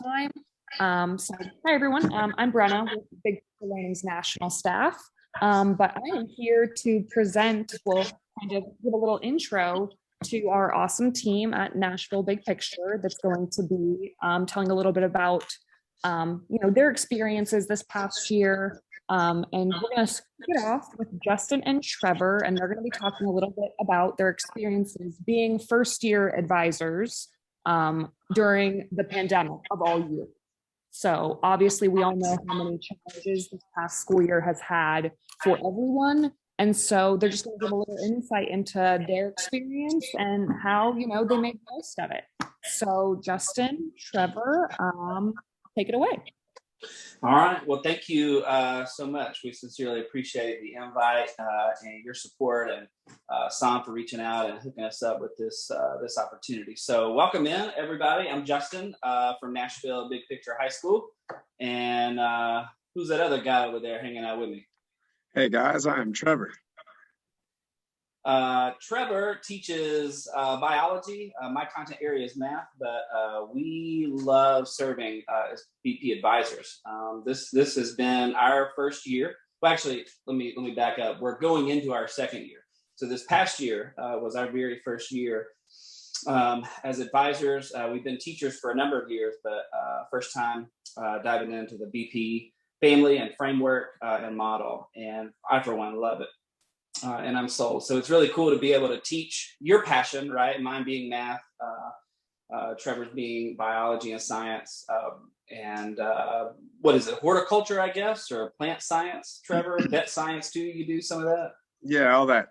time. Hi everyone. I'm Brenna with Big Picture Learning's national staff. But I am here to present, well, kind of give a little intro to our awesome team at Nashville Big Picture that's going to be telling a little bit about their experiences this past year. And we're going to kick it off with Justin and Trevor, and they're going to be talking a little bit about their experiences being first year advisors during the pandemic of all years. So obviously we all know how many challenges this past school year has had for everyone. And so they're just going to give a little insight into their experience and how, they made the most of it. So Justin, Trevor, take it away. All right. Well, thank you so much. We sincerely appreciate the invite and your support, and Sam for reaching out and hooking us up with this opportunity. So welcome in, everybody. I'm Justin from Nashville Big Picture High School. And who's that other guy over there hanging out with me? Hey, guys, I'm Trevor. Trevor teaches biology. My content area is math, but we love serving as BP advisors. This has been our first year. Well, actually, let me back up. We're going into our second year. So this past year was our very first year as advisors. We've been teachers for a number of years, but first time diving into the BP family and framework and model. And I, for one, love it. And I'm sold. So it's really cool to be able to teach your passion, right? Mine being math, Trevor's being biology and science, and what is it, horticulture, I guess, or plant science, Trevor? Vet science too, you do some of that? Yeah, all that.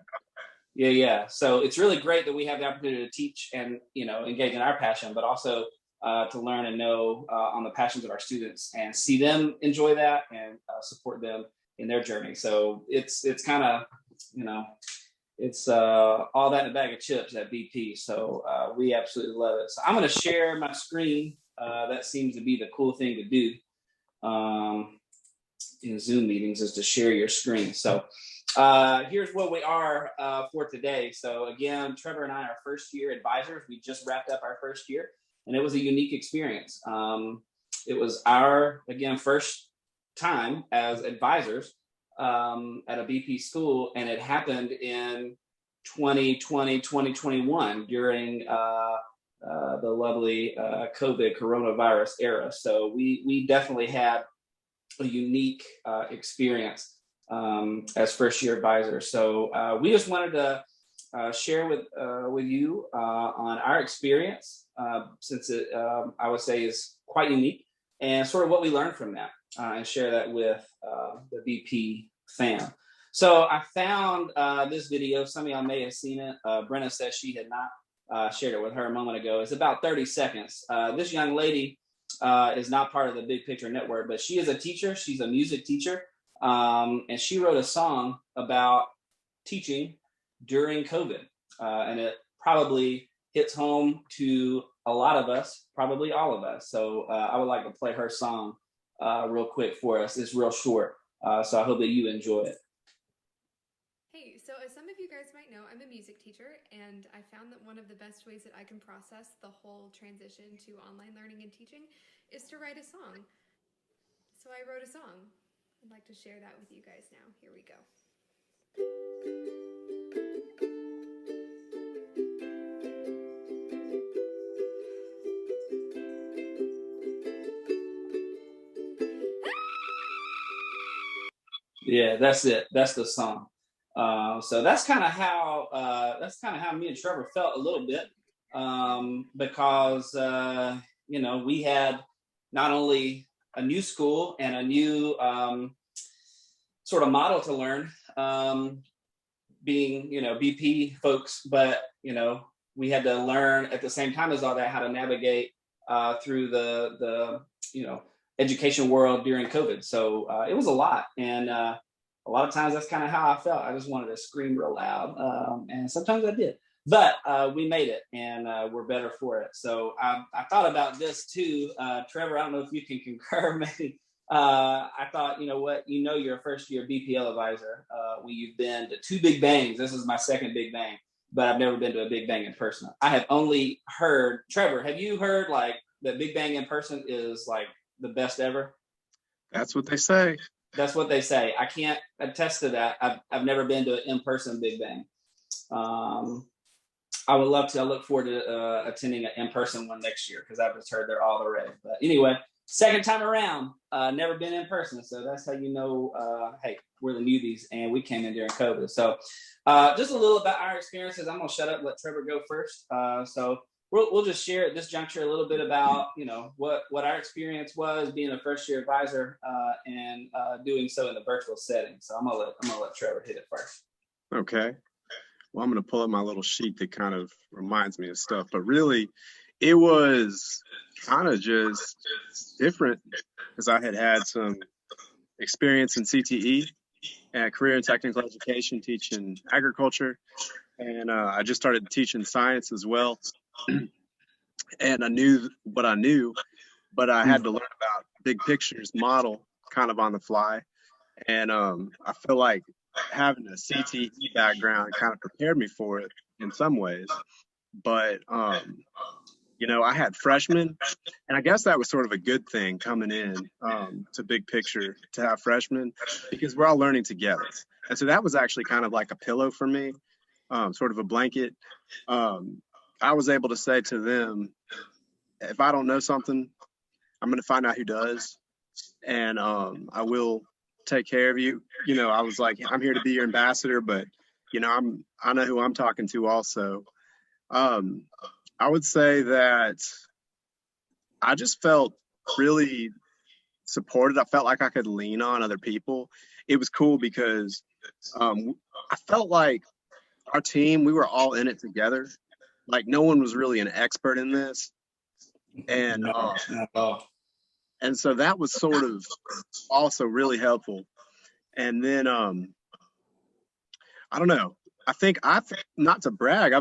Yeah. So it's really great that we have the opportunity to teach and, engage in our passion, but also to learn and know on the passions of our students and see them enjoy that and support them in their journey. So it's kind of, it's all that in a bag of chips at BP. So we absolutely love it. So I'm going to share my screen. That seems to be the cool thing to do in Zoom meetings, is to share your screen. So here's what we are for today. So again, Trevor and I are first year advisors. We just wrapped up our first year, and it was a unique experience. It was our, again, first time as advisors at a BP school, and it happened in 2020, 2021 during the lovely COVID coronavirus era. So we definitely had a unique experience as first year advisors. So we just wanted to share with you on our experience, since it I would say is quite unique, and sort of what we learned from that. And share that with the BP fam. So I found this video. Some of y'all may have seen it. Brenna says she had not shared it with her a moment ago. It's about 30 seconds. This young lady is not part of the Big Picture Network, but she is a teacher. She's a music teacher. And she wrote a song about teaching during COVID. And it probably hits home to a lot of us, probably all of us. So I would like to play her song real quick for us. It's real short, so I hope that you enjoy it. Hey, so as some of you guys might know, I'm a music teacher, and I found that one of the best ways that I can process the whole transition to online learning and teaching is to write a song. So I wrote a song. I'd like to share that with you guys now. Here we go. Yeah, that's it. That's the song. So that's kind of how me and Trevor felt a little bit, because we had not only a new school and a new sort of model to learn, being BP folks, but we had to learn at the same time as all that how to navigate through the education world during COVID. So it was a lot. And a lot of times that's kind of how I felt. I just wanted to scream real loud. And sometimes I did. But we made it, and we're better for it. So I thought about this too. Trevor, I don't know if you can concur, maybe. I thought, you're a first year BPL advisor. You've been to 2 big bangs. This is my second big bang, but I've never been to a big bang in person. I have only heard, Trevor, have you heard like that Big Bang in person is like the best ever? That's what they say. That's what they say. I can't attest to that. I've never been to an in-person Big Bang. I would love to. I look forward to attending an in-person one next year because I've just heard they're all the rage. But anyway, second time around, never been in person. So that's how you know, hey, we're the newbies and we came in during COVID. So just a little about our experiences. I'm going to shut up and let Trevor go first. So we'll just share at this juncture a little bit about, what our experience was being a first year advisor and doing so in the virtual setting. So I'm gonna let Trevor hit it first. Okay. Well, I'm going to pull up my little sheet that kind of reminds me of stuff, but really it was kind of just different because I had some experience in CTE and career and technical education, teaching agriculture. And I just started teaching science as well. And I knew what I knew, but I had to learn about big pictures model kind of on the fly. And I feel like having a CTE background kind of prepared me for it in some ways. But, I had freshmen, and I guess that was sort of a good thing coming in to big picture to have freshmen because we're all learning together. And so that was actually kind of like a pillow for me, sort of a blanket. I was able to say to them, if I don't know something, I'm going to find out who does. And I will take care of you. I was like, I'm here to be your ambassador, but I know who I'm talking to also. I would say that I just felt really supported. I felt like I could lean on other people. It was cool because I felt like our team, we were all in it together. Like no one was really an expert in this. And and so that was sort of also really helpful. And then I don't know. I think not to brag,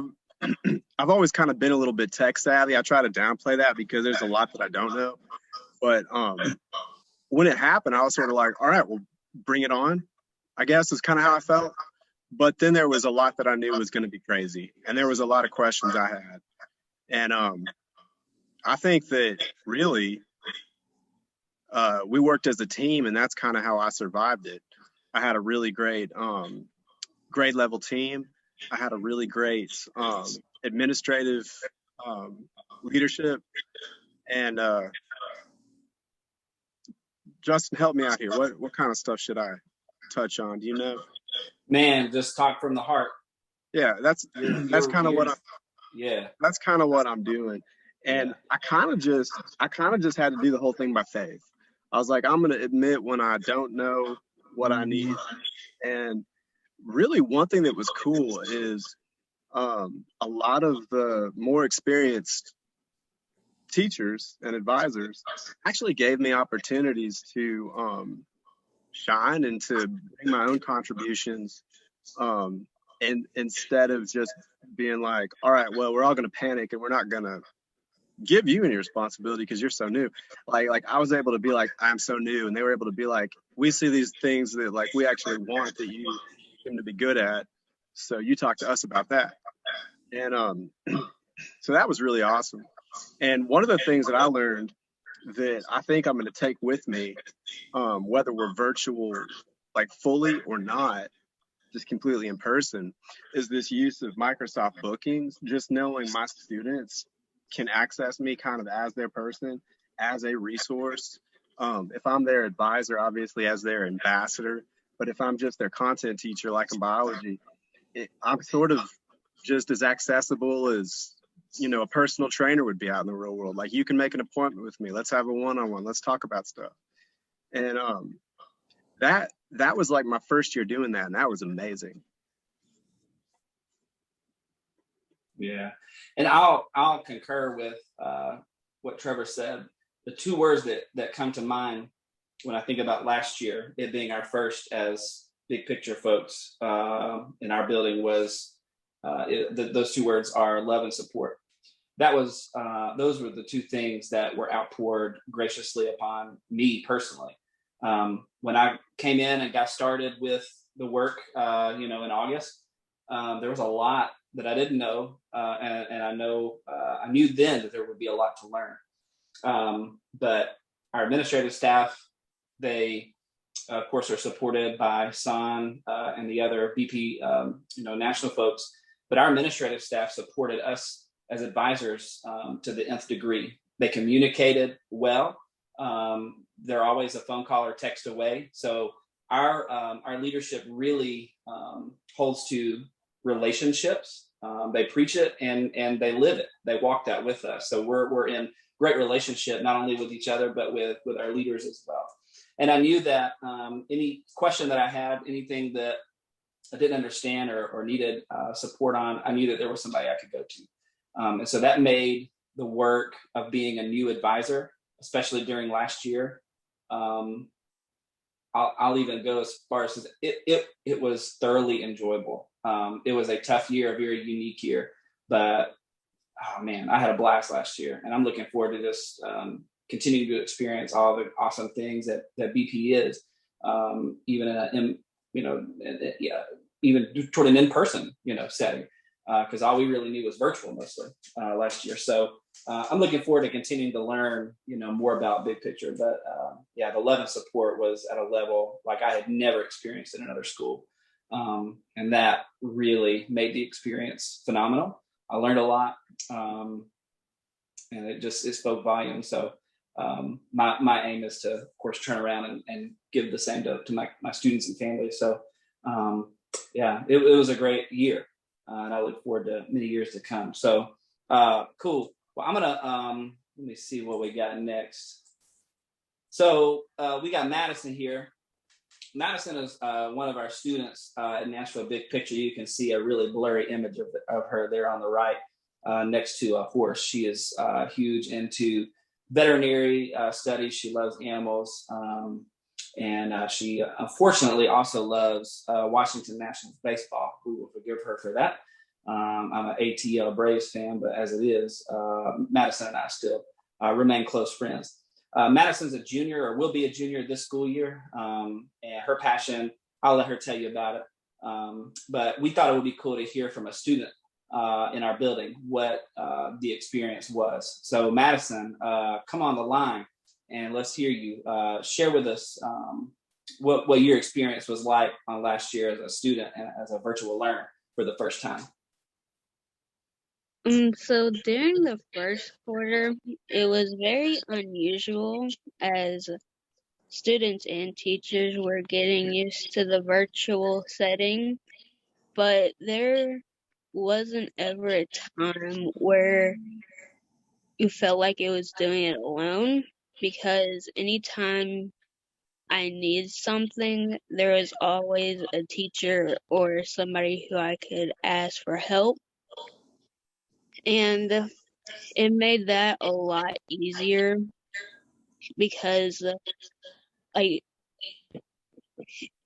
I've always kind of been a little bit tech savvy. I try to downplay that because there's a lot that I don't know. But when it happened, I was sort of like, all right, well, bring it on, I guess is kind of how I felt. But then there was a lot that I knew was going to be crazy. And there was a lot of questions I had. And I think that really we worked as a team, and that's kind of how I survived it. I had a really great grade level team. I had a really great administrative leadership. And Justin, help me out here. What kind of stuff should I touch on? Do you know? Man, just talk from the heart. Yeah, that's kind of what that's kind of what I'm doing. And I kind of just had to do the whole thing by faith. I was like, I'm going to admit when I don't know what I need. And really one thing that was cool is a lot of the more experienced teachers and advisors actually gave me opportunities to shine and to bring my own contributions. And instead of just being like, all right, well, we're all going to panic and we're not going to give you any responsibility because you're so new. Like I was able to be like, I'm so new. And they were able to be like, we see these things that like we actually want that you seem to be good at. So you talk to us about that. And so that was really awesome. And one of the things that I learned that I think I'm going to take with me, whether we're virtual, like fully or not, just completely in person, is this use of Microsoft bookings, just knowing my students can access me kind of as their person, as a resource. If I'm their advisor, obviously as their ambassador, but if I'm just their content teacher, like in biology, I'm sort of just as accessible as, a personal trainer would be out in the real world. Like you can make an appointment with me. Let's have a one-on-one. Let's talk about stuff. And that was like my first year doing that. And that was amazing. Yeah. And I'll concur with what Trevor said. The two words that come to mind when I think about last year, it being our first as big picture folks in our building was those two words are love and support. That was those were the two things that were outpoured graciously upon me personally. When I came in and got started with the work, in August, there was a lot that I didn't know, and I knew then that there would be a lot to learn. But our administrative staff, they of course are supported by San and the other BP national folks, but our administrative staff supported us as advisors to the nth degree. They communicated well. They're always a phone call or text away. So our leadership really holds to relationships. They preach it and they live it. They walk that with us. So we're in great relationship, not only with each other, but with our leaders as well. And I knew that any question that I had, anything that I didn't understand or needed support on, I knew that there was somebody I could go to. And so that made the work of being a new advisor, especially during last year, I'll even go as far as it was thoroughly enjoyable. It was a tough year, a very unique year, but oh man, I had a blast last year, and I'm looking forward to just continuing to experience all the awesome things that BP is, even even toward an in-person setting, because all we really knew was virtual mostly last year. So I'm looking forward to continuing to learn more about big picture. But the love and support was at a level like I had never experienced in another school, and that really made the experience phenomenal. I learned a lot, and it spoke volumes. So my aim is to, of course, turn around and give the same to my students and families. So it was a great year, and I look forward to many years to come. So cool. Well, I'm gonna let me see what we got next. So we got Madison here. Madison is one of our students at Nashville Big Picture. You can see a really blurry image of her there on the right next to a horse. She is huge into veterinary studies. She loves animals. And she unfortunately also loves Washington Nationals baseball. We will forgive her for that. I'm an ATL Braves fan, but as it is, Madison and I still remain close friends. Madison's a junior, or will be a junior this school year, and her passion, I'll let her tell you about it. But we thought it would be cool to hear from a student in our building what the experience was. So Madison, come on the line and let's hear you. Share with us what your experience was like on last year as a student and as a virtual learner for the first time. So during the first quarter, it was very unusual as students and teachers were getting used to the virtual setting, but there wasn't ever a time where you felt like it was doing it alone, because anytime I needed something, there was always a teacher or somebody who I could ask for help. And it made that a lot easier because like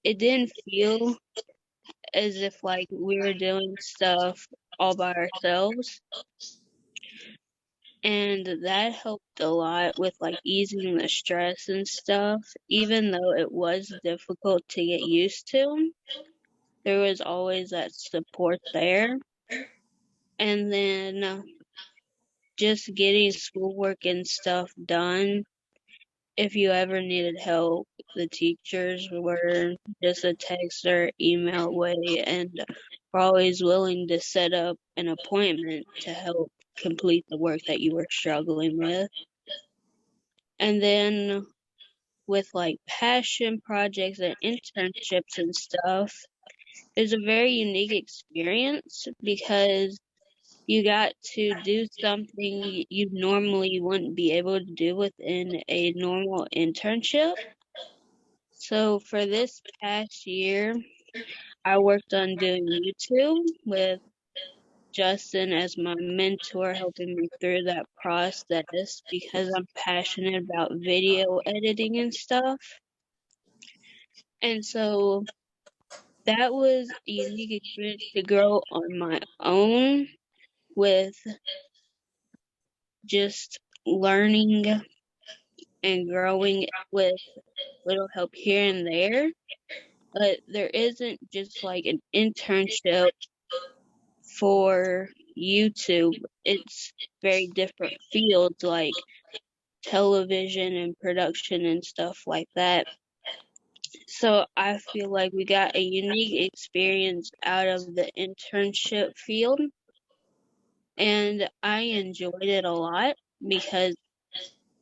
it didn't feel as if like we were doing stuff all by ourselves, and that helped a lot with like easing the stress and stuff. Even though it was difficult to get used to, there was always that support there. And then just getting schoolwork and stuff done. If you ever needed help, the teachers were just a text or email away and were always willing to set up an appointment to help complete the work that you were struggling with. And then with like passion projects and internships and stuff, it's a very unique experience because you got to do something you normally wouldn't be able to do within a normal internship. So for this past year, I worked on doing YouTube with Justin as my mentor, helping me through that process because I'm passionate about video editing and stuff. And so that was a unique experience to grow on my own with just learning and growing with little help here and there. But there isn't just like an internship for YouTube. It's very different fields. Like television and production and stuff like that. So I feel like we got a unique experience out of the internship field, and I enjoyed it a lot because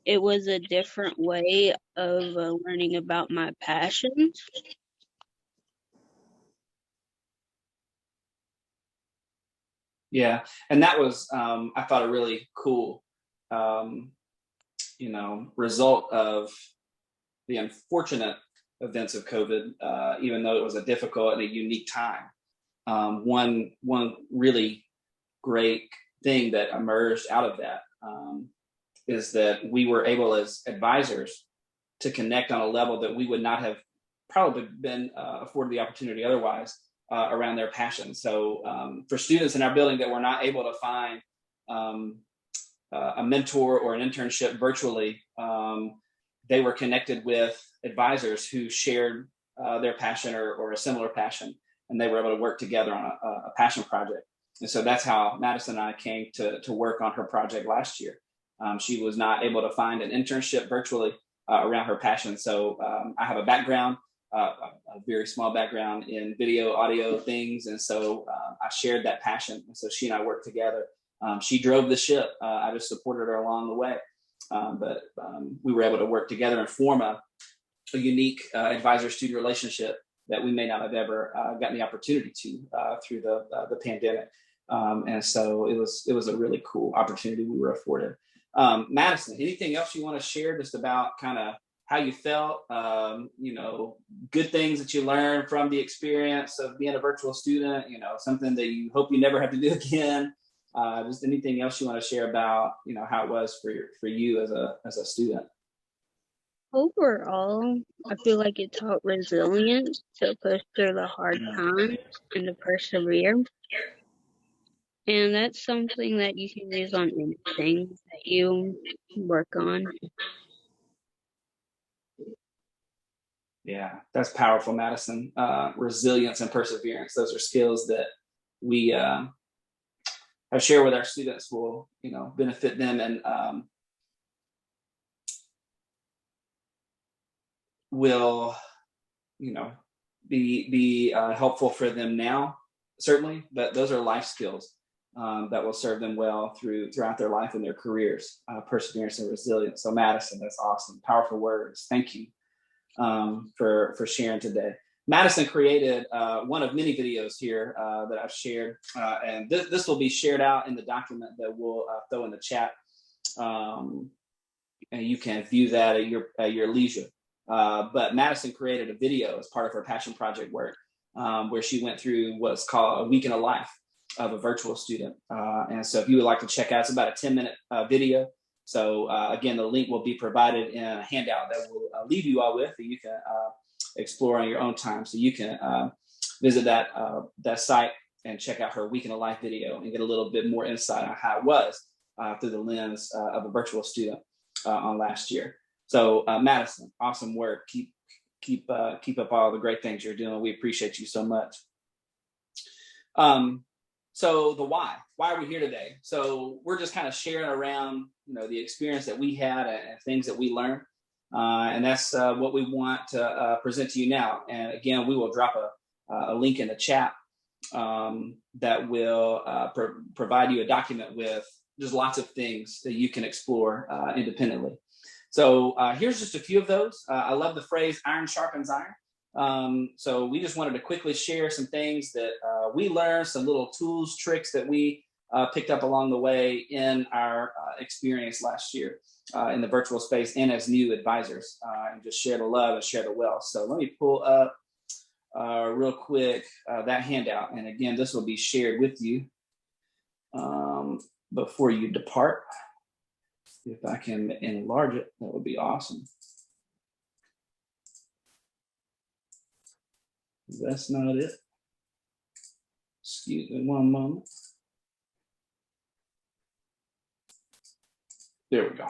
it was a different way of learning about my passions. Yeah, and that was I thought a really cool result of the unfortunate events of COVID, even though it was a difficult and a unique time. One really great thing that emerged out of that is that we were able as advisors to connect on a level that we would not have probably been afforded the opportunity otherwise around their passion. So for students in our building that were not able to find a mentor or an internship virtually, they were connected with advisors who shared their passion or a similar passion, and they were able to work together on a passion project. And so that's how Madison and I came to work on her project last year. She was not able to find an internship virtually around her passion. So I have a background, a very small background in video, audio things. And so I shared that passion. And so she and I worked together. She drove the ship. I just supported her along the way. But we were able to work together and form a unique advisor-student relationship that we may not have ever gotten the opportunity to through the pandemic. And so it was a really cool opportunity we were afforded. Madison, anything else you want to share just about kind of how you felt, good things that you learned from the experience of being a virtual student, something that you hope you never have to do again? Just anything else you want to share about, how it was for you as a student? Overall, I feel like it taught resilience to push through the hard times and to persevere. And that's something that you can use on anything that you work on. Yeah, that's powerful, Madison. Resilience and perseverance. Those are skills that we have shared with our students will, benefit them and will, be helpful for them now, certainly. But those are life skills that will serve them well throughout their life and their careers. Perseverance and resilience. So, Madison, that's awesome. Powerful words. Thank you for sharing today. Madison created one of many videos here that I've shared, and this will be shared out in the document that we'll throw in the chat, and you can view that at your leisure. But Madison created a video as part of her passion project work, where she went through what's called a week in a life of a virtual student. And so if you would like to check out, it's about a 10-minute video. So again, the link will be provided in a handout that we'll leave you all with, that you can explore on your own time. So you can visit that site and check out her week in a life video and get a little bit more insight on how it was through the lens of a virtual student on last year. So Madison, awesome work. Keep up all the great things you're doing. We appreciate you so much. So the why are we here today? So we're just kind of sharing around, the experience that we had and things that we learned. And that's what we want to present to you now. And again, we will drop a link in the chat that will provide you a document with just lots of things that you can explore independently. So here's just a few of those. I love the phrase iron sharpens iron. So we just wanted to quickly share some things that we learned, some little tools, tricks that we picked up along the way in our experience last year in the virtual space and as new advisors, and just share the love and share the wealth. So let me pull up real quick that handout. And again, this will be shared with you before you depart. If I can enlarge it, that would be awesome. That's not it. Excuse me one moment. There we go.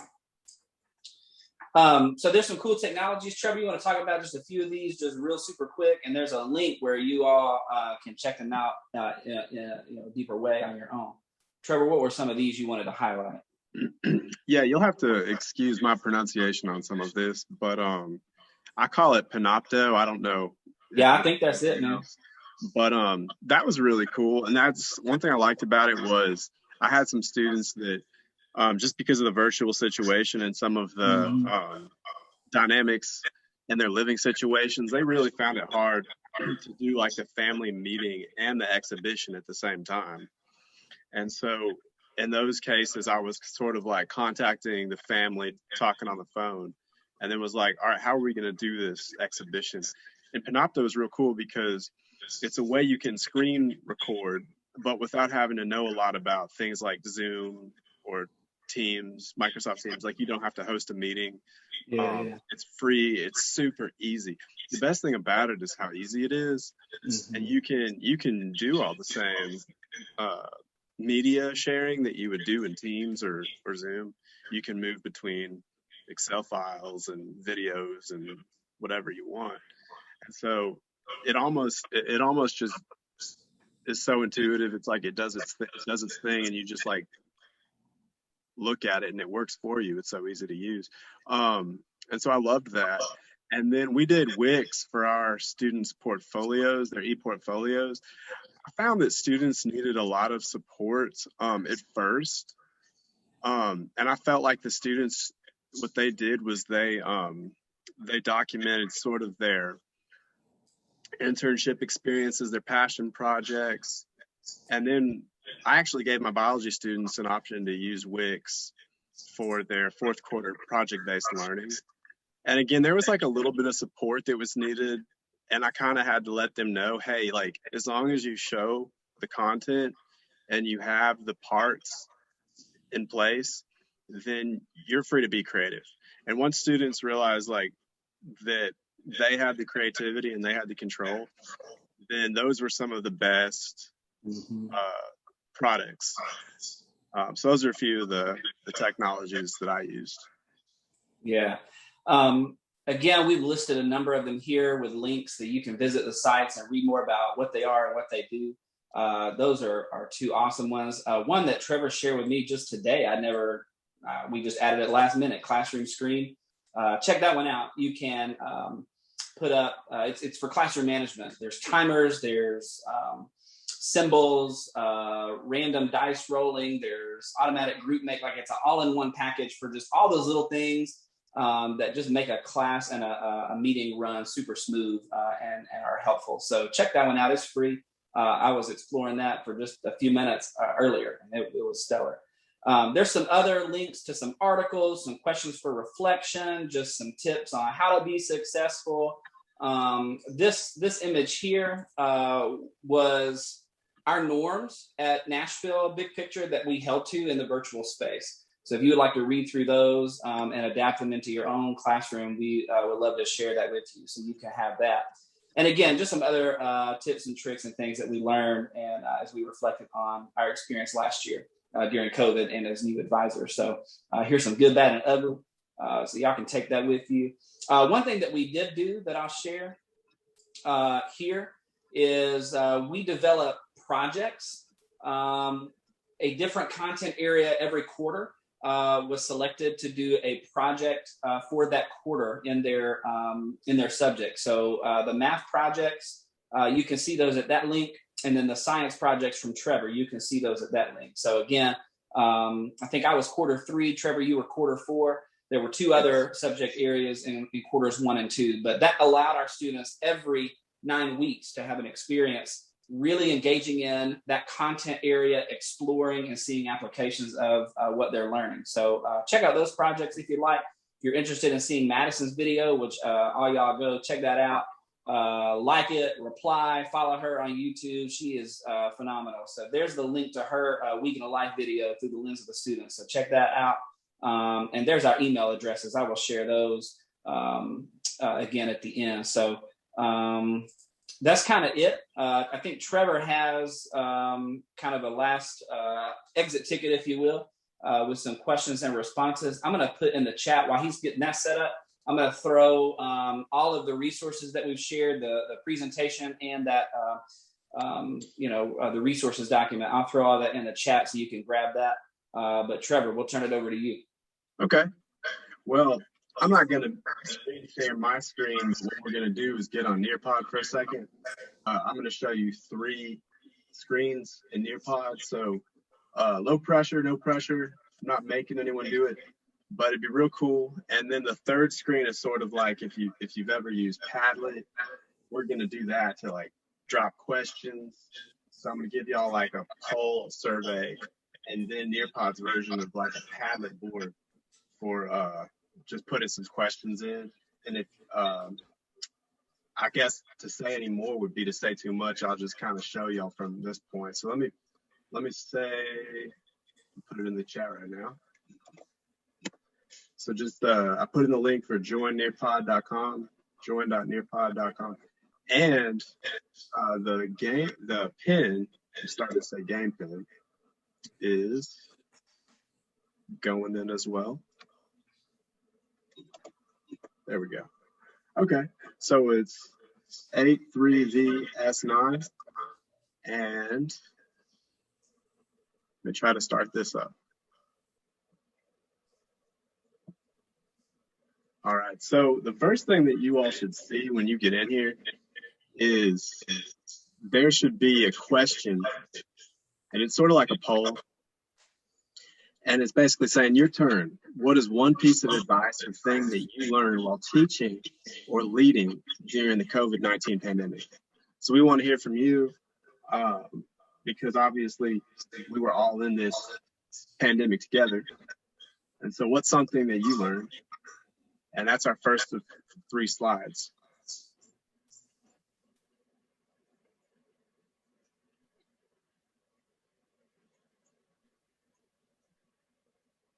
So there's some cool technologies. Trevor, you want to talk about just a few of these, just real super quick? And there's a link where you all can check them out in a deeper way on your own. Trevor, what were some of these you wanted to highlight? Yeah, you'll have to excuse my pronunciation on some of this, but I call it Panopto. I don't know. Yeah, I think that's it. No. But that was really cool, and that's one thing I liked about it was I had some students that just because of the virtual situation and some of the dynamics in their living situations, they really found it hard to do like the family meeting and the exhibition at the same time. And so in those cases, I was sort of like contacting the family, talking on the phone, and then was like, all right, how are we going to do this exhibition? And Panopto is real cool because it's a way you can screen record, but without having to know a lot about things like Zoom or Teams, Microsoft Teams. Like, you don't have to host a meeting. It's free. It's super easy. The best thing about it is how easy it is, and you can do all the same media sharing that you would do in Teams or Zoom. You can move between Excel files and videos and whatever you want. And so it almost just is so intuitive. It's like it does its thing, and you just like look at it and it works for you. It's so easy to use. And so I loved that. And then we did Wix for our students' portfolios, their e-portfolios. I found that students needed a lot of support at first. And I felt like the students, what they did was they documented sort of their internship experiences, their passion projects. And then I actually gave my biology students an option to use Wix for their fourth quarter project-based learning. And again, there was like a little bit of support that was needed. And I kind of had to let them know, hey, like, as long as you show the content and you have the parts in place, then you're free to be creative. And once students realize like that they had the creativity and they had the control, then those were some of the best products. So those are a few of the technologies that I used. Yeah. Again, we've listed a number of them here with links that you can visit the sites and read more about what they are and what they do. Those are two awesome ones. One that Trevor shared with me just today, we just added it last minute, Classroom Screen. Check that one out. You can put up, it's for classroom management. There's timers, there's symbols, random dice rolling, there's automatic group make, like it's an all-in-one package for just all those little things that just make a class and a meeting run super smooth and are helpful. So check that one out. It's free. I was exploring that for just a few minutes earlier, and it was stellar. There's some other links to some articles, some questions for reflection, just some tips on how to be successful. This image here was our norms at Nashville, big picture that we held to in the virtual space. So if you would like to read through those and adapt them into your own classroom, we would love to share that with you so you can have that. And again, just some other tips and tricks and things that we learned and as we reflected on our experience last year during COVID and as new advisors. So here's some good, bad, and ugly. So y'all can take that with you. One thing that we did do that I'll share here is we develop projects. A different content area every quarter was selected to do a project for that quarter in their subject. So the math projects, you can see those at that link. And then the science projects from Trevor, you can see those at that link. So again, I think I was quarter 3, Trevor, you were quarter 4. There were 2 other subject areas in quarters 1 and 2, but that allowed our students every 9 weeks to have an experience really engaging in that content area, exploring and seeing applications of what they're learning. So check out those projects if you like. If you're interested in seeing Madison's video, which all y'all go check that out. Like it, reply, follow her on YouTube. She is phenomenal. So there's the link to her Week in the Life video through the lens of the student. So check that out. And there's our email addresses. I will share those again at the end. So that's kind of it. I think Trevor has kind of a last exit ticket, if you will, with some questions and responses. I'm going to put in the chat while he's getting that set up. I'm going to throw all of the resources that we've shared, the presentation and that, the resources document. I'll throw all that in the chat so you can grab that. But Trevor, we'll turn it over to you. Okay. Well, I'm not going to screen share my screen. What we're going to do is get on Nearpod for a second. I'm going to show you 3 screens in Nearpod. So low pressure, no pressure. I'm not making anyone do it, but it'd be real cool. And then the third screen is sort of like if you've ever used Padlet, we're going to do that to like drop questions. So I'm going to give y'all like a poll survey, and then Nearpod's version of like a Padlet board for just putting some questions in. And if I guess to say any more would be to say too much. I'll just kind of show y'all from this point. So let me say, put it in the chat right now. So just I put in the link for joinnearpod.com, join.nearpod.com, and the pin, I'm starting to say game pin, is going in as well. There we go. Okay, so it's 83VS9, and let me try to start this up. All right, so the first thing that you all should see when you get in here is there should be a question, and it's sort of like a poll. And it's basically saying, your turn. What is one piece of advice or thing that you learned while teaching or leading during the COVID-19 pandemic? So we want to hear from you because obviously we were all in this pandemic together. And so what's something that you learned? And that's our first of 3 slides.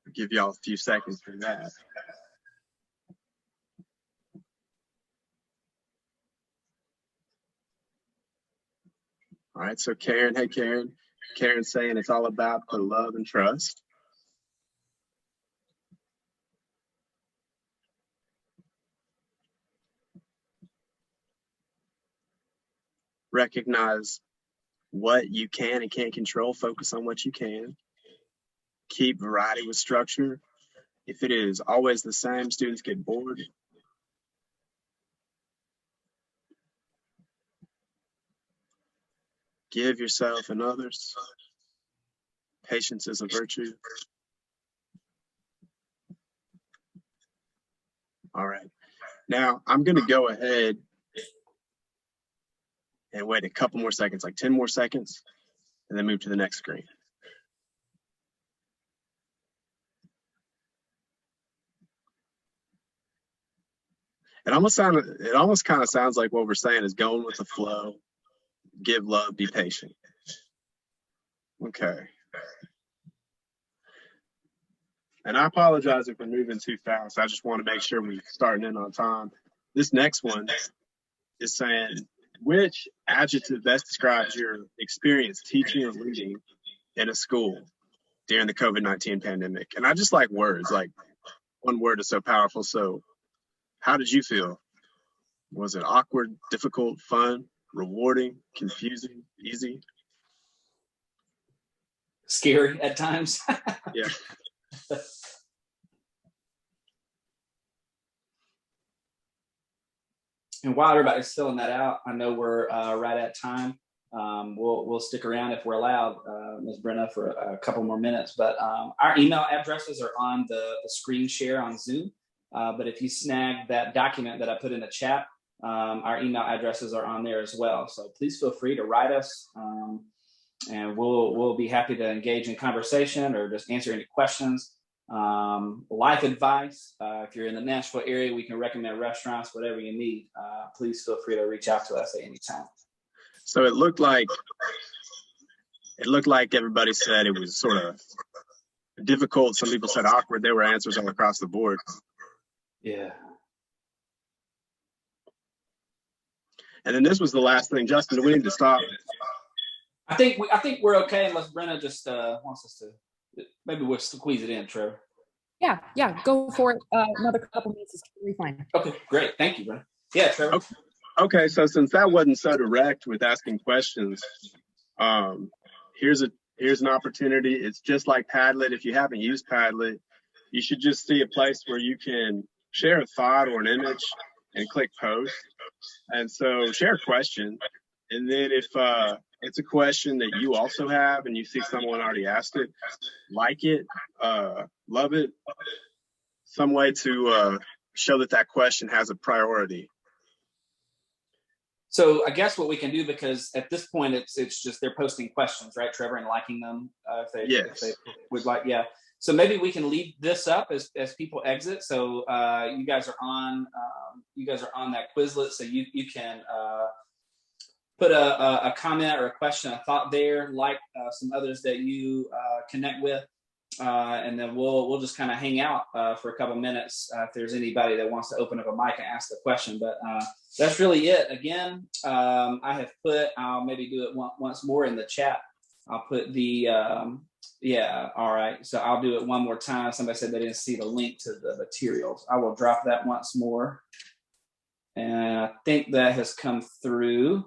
I'll give y'all a few seconds for that. All right, so Karen, hey Karen. Karen's saying it's all about the love and trust. Recognize what you can and can't control. Focus on what you can. Keep variety with structure. If it is always the same, students get bored. Give yourself and others. Patience is a virtue. All right. Now I'm going to go ahead and wait a couple more seconds, like 10 more seconds, and then move to the next screen. It almost kind of sounds like what we're saying is going with the flow, give love, be patient. Okay. And I apologize if we're moving too fast. I just want to make sure we're starting in on time. This next one is saying, which adjective best describes your experience teaching or leading in a school during the COVID-19 pandemic? And I just like words, like one word is so powerful. So how did you feel? Was it awkward, difficult, fun, rewarding, confusing, easy? Scary at times. Yeah. And while everybody's filling that out, I know we're right at time. We'll stick around if we're allowed, Ms. Brenna, for a couple more minutes. But our email addresses are on the screen share on Zoom. But if you snag that document that I put in the chat, our email addresses are on there as well. So please feel free to write us, and we'll be happy to engage in conversation or just answer any questions. Life advice, if you're in the Nashville area, we can recommend restaurants, whatever you need. Please feel free to reach out to us at any time. So it looked like everybody said it was sort of difficult. Some people said awkward. There were answers all across the board. Yeah. And then this was the last thing. Justin, do we need to stop? I think we're okay unless Brenna just wants us to. Maybe we'll squeeze it in, Trevor. Yeah, go for it. Another couple minutes is totally fine. Okay, great. Thank you, Brenna. Yeah, Trevor. Okay, so since that wasn't so direct with asking questions, here's Here's an opportunity. It's just like Padlet. If you haven't used Padlet, you should just see a place where you can share a thought or an image and click post. And so share a question. And then if it's a question that you also have and you see someone already asked it, like it, love it, some way to show that question has a priority. So I guess what we can do, because at this point it's just they're posting questions, right, Trevor, and liking them if they would like. Yeah. So maybe we can leave this up as people exit. So you guys are on that Quizlet, so you can put a comment or a question, a thought there, like some others that you connect with, and then we'll just kind of hang out for a couple minutes if there's anybody that wants to open up a mic and ask the question. But that's really it. Again, I have I'll maybe do it once more in the chat. I'll put the all right. So I'll do it one more time. Somebody said they didn't see the link to the materials. I will drop that once more. And I think that has come through.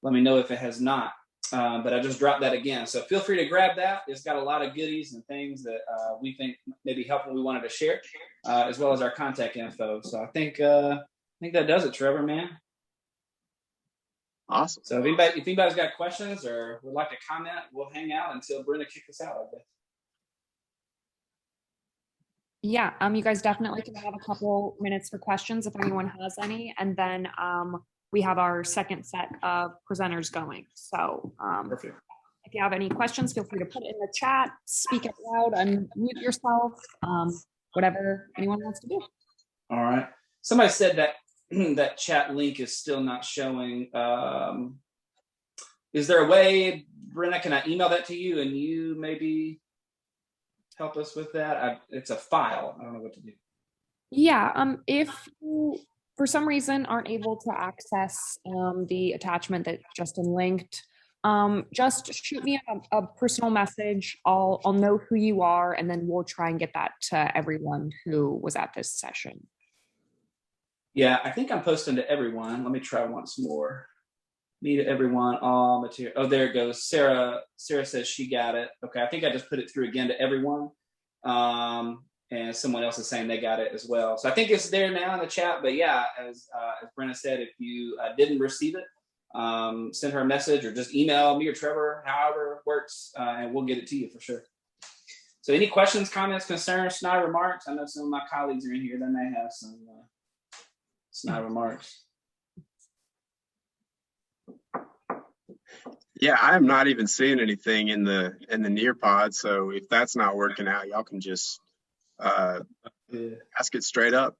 Let me know if it has not. But I just dropped that again. So feel free to grab that. It's got a lot of goodies and things that we think may be helpful. We wanted to share, as well as our contact info. So I think that does it, Trevor, man. Awesome. So if anybody's got questions or would like to comment, we'll hang out until Brenda kicks us out, I guess. Yeah, you guys definitely can have a couple minutes for questions if anyone has any, and then we have our second set of presenters going. So perfect. If you have any questions, feel free to put it in the chat, speak it loud, unmute yourself, whatever anyone wants to do. All right. Somebody said that that chat link is still not showing. Is there a way, Brenna, can I email that to you and you maybe help us with that? It's a file. I don't know what to do. Yeah, if you, for some reason, aren't able to access the attachment that Justin linked, just shoot me a personal message. I'll know who you are, and then we'll try and get that to everyone who was at this session. Yeah, I think I'm posting to everyone. Let me try once more. Me to everyone, all material. Oh, there it goes. Sarah says she got it. Okay, I think I just put it through again to everyone. And someone else is saying they got it as well. So I think it's there now in the chat. But yeah, as Brenna said, if you didn't receive it, send her a message or just email me or Trevor, however it works, and we'll get it to you for sure. So any questions, comments, concerns, snide remarks? I know some of my colleagues are in here. They may have some snide remarks. Yeah, I'm not even seeing anything in the Nearpod. So if that's not working out, y'all can just ask it straight up.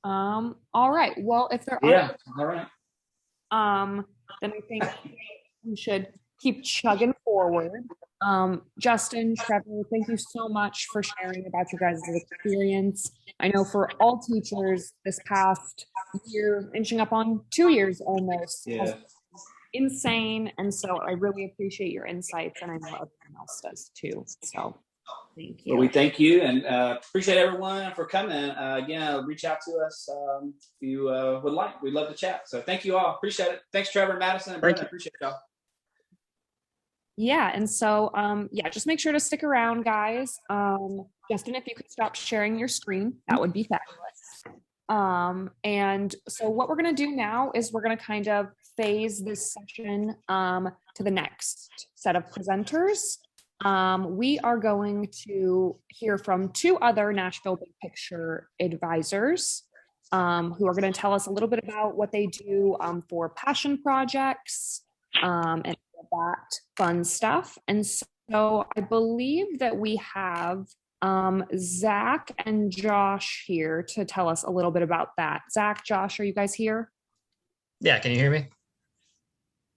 All right. Well, if there are, all right. Then I think we should keep chugging forward. Justin, Trevor, thank you so much for sharing about your guys' experience. I know for all teachers, this past year, inching up on 2 years almost, has been insane. And so I really appreciate your insights, and I know everyone else does too. So thank you. Well, we thank you and appreciate everyone for coming. Again, reach out to us if you would like. We'd love to chat. So thank you all. Appreciate it. Thanks, Trevor, Madison, and Brenda. Appreciate y'all. Yeah, and so just make sure to stick around, guys. Justin, if you could stop sharing your screen, that would be fabulous. And so what we're going to do now is we're going to kind of phase this session to the next set of presenters. We are going to hear from 2 other Nashville Big Picture advisors who are going to tell us a little bit about what they do for passion projects and that fun stuff. And so I believe that we have Zach and Josh here to tell us a little bit about that. Zach, Josh, are you guys here? Yeah, can you hear me?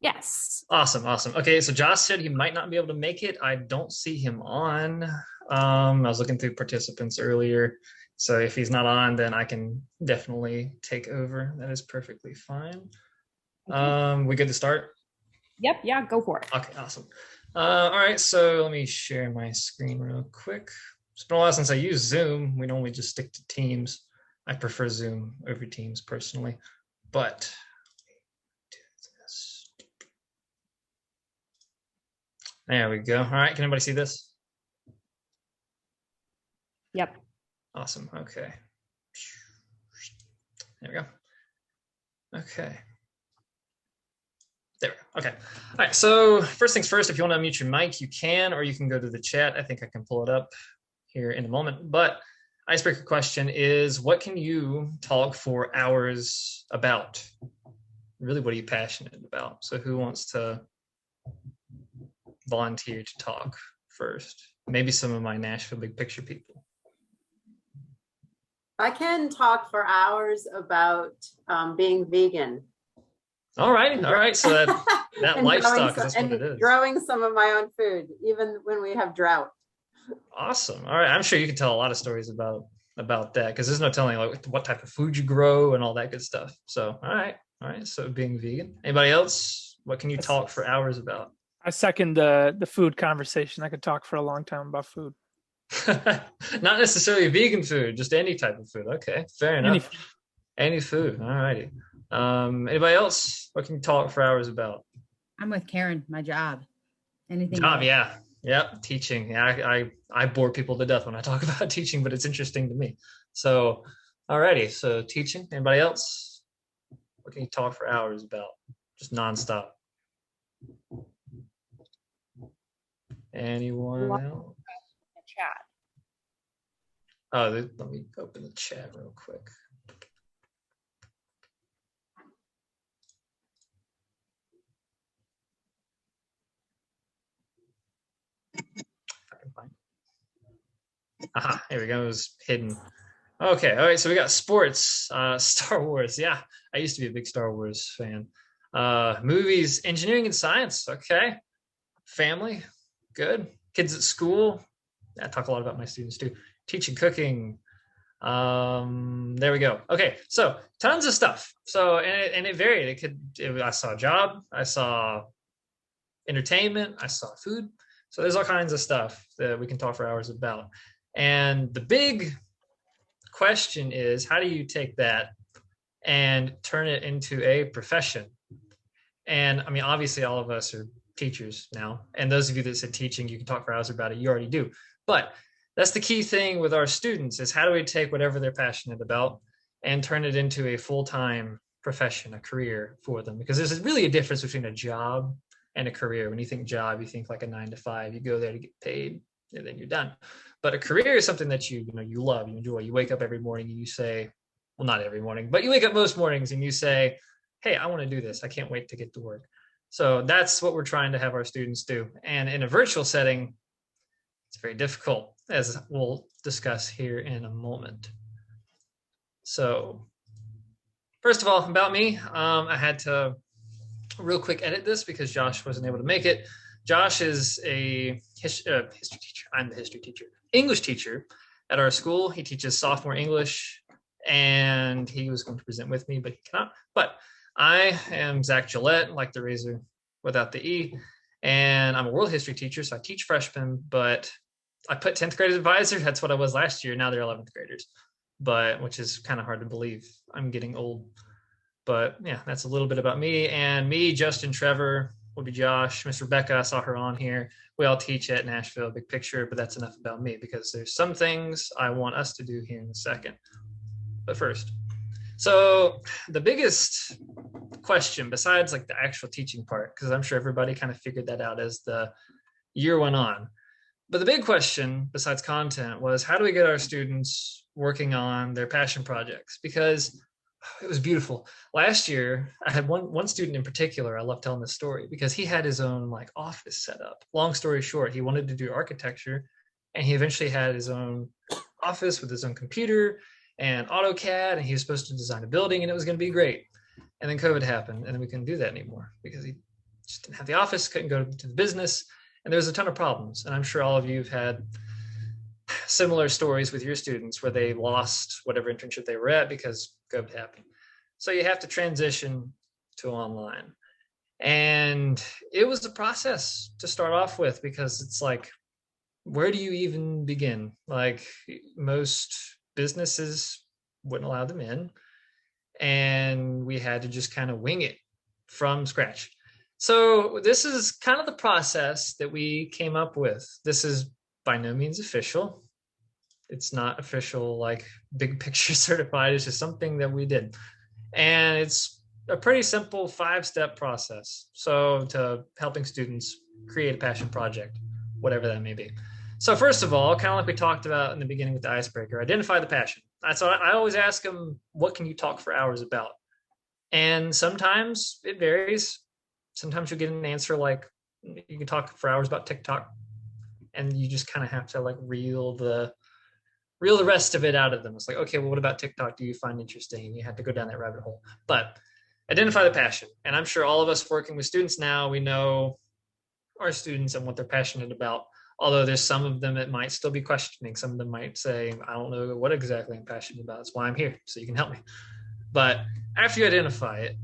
Yes. Awesome. Okay, so Josh said he might not be able to make it. I don't see him on. I was looking through participants earlier. So if he's not on, then I can definitely take over. That is perfectly fine. We good to start? Yep. Yeah, go for it. Okay, awesome. All right, so let me share my screen real quick. It's been a while since I used Zoom. We normally just stick to Teams. I prefer Zoom over Teams personally, but there we go. All right, can anybody see this? Yep. Awesome. Okay. There we go. Okay. There we go. Okay. All right. So first things first, if you want to unmute your mic, you can, or you can go to the chat. I think I can pull it up here in a moment. But icebreaker question is, what can you talk for hours about? Really, what are you passionate about? So who wants to volunteer to talk first? Maybe some of my Nashville big picture people. I can talk for hours about being vegan. All right. So that lifestyle, because that's what it is. Growing some of my own food, even when we have drought. Awesome. All right. I'm sure you can tell a lot of stories about that, because there's no telling like what type of food you grow and all that good stuff. So, all right. So being vegan. Anybody else? What can you talk for hours about? I second the food conversation. I could talk for a long time about food. Not necessarily vegan food, just any type of food. Okay, fair enough. Any food. All righty. Anybody else? What can you talk for hours about? I'm with Karen. My job. Anything? Job, yeah. Yep. Teaching. Yeah, I bore people to death when I talk about teaching, but it's interesting to me. So, alrighty. So teaching. Anybody else? What can you talk for hours about? Just nonstop. Anyone else? Chat. Oh, let me open the chat real quick. Aha, here we go. It was hidden. Okay, all right. So we got sports, Star Wars. Yeah, I used to be a big Star Wars fan. Movies, engineering and science. Okay, family, good. Kids at school. I talk a lot about my students too. Teaching, cooking. There we go. Okay, so tons of stuff. So and it varied. I saw a job. I saw entertainment. I saw food. So there's all kinds of stuff that we can talk for hours about. And the big question is, how do you take that and turn it into a profession? And I mean, obviously all of us are teachers now. And those of you that said teaching, you can talk for hours about it, you already do. But that's the key thing with our students is how do we take whatever they're passionate about and turn it into a full-time profession, a career for them? Because there's really a difference between a job and a career. When you think job, you think like a 9 to 5, you go there to get paid and then you're done. But a career is something that you love, you enjoy. You wake up every morning and you say, well, not every morning, but you wake up most mornings and you say, hey, I want to do this. I can't wait to get to work. So that's what we're trying to have our students do. And in a virtual setting, it's very difficult, as we'll discuss here in a moment. So first of all, about me, I had to real quick edit this because Josh wasn't able to make it. Josh is a history teacher. I'm the history teacher. English teacher at our school. He teaches sophomore English, and he was going to present with me, but he cannot. But I am Zach Gillette, like the razor without the E, and I'm a world history teacher, so I teach freshmen, but I put 10th grade advisor. That's what I was last year. Now they're 11th graders, which is kind of hard to believe. I'm getting old. But yeah, that's a little bit about me. And me, Justin, Trevor, will be Josh, Miss Rebecca, I saw her on here. We all teach at Nashville, big picture, but that's enough about me because there's some things I want us to do here in a second. But first, so the biggest question besides like the actual teaching part, because I'm sure everybody kind of figured that out as the year went on. But the big question besides content was, how do we get our students working on their passion projects? Because it was beautiful. Last year, I had one student in particular. I love telling this story because he had his own like office set up. Long story short, he wanted to do architecture, and he eventually had his own office with his own computer and AutoCAD, and he was supposed to design a building, and it was going to be great. And then COVID happened, and then we couldn't do that anymore because he just didn't have the office, couldn't go to the business, and there was a ton of problems. And I'm sure all of you have had similar stories with your students where they lost whatever internship they were at because COVID happened. So you have to transition to online. And it was a process to start off with, because it's like, where do you even begin? Like, most businesses wouldn't allow them in, and we had to just kind of wing it from scratch. So this is kind of the process that we came up with. This is by no means official. It's not official, like big picture certified. It's just something that we did. And it's a pretty simple 5-step process. So to helping students create a passion project, whatever that may be. So first of all, kind of like we talked about in the beginning with the icebreaker, identify the passion. So I always ask them, what can you talk for hours about? And sometimes it varies. Sometimes you get an answer like, you can talk for hours about TikTok, and you just kind of have to like reel the rest of it out of them. It's like, okay, well, what about TikTok do you find interesting? And you have to go down that rabbit hole. But identify the passion. And I'm sure all of us working with students now, we know our students and what they're passionate about. Although there's some of them that might still be questioning. Some of them might say, I don't know what exactly I'm passionate about. That's why I'm here, so you can help me. But after you identify it,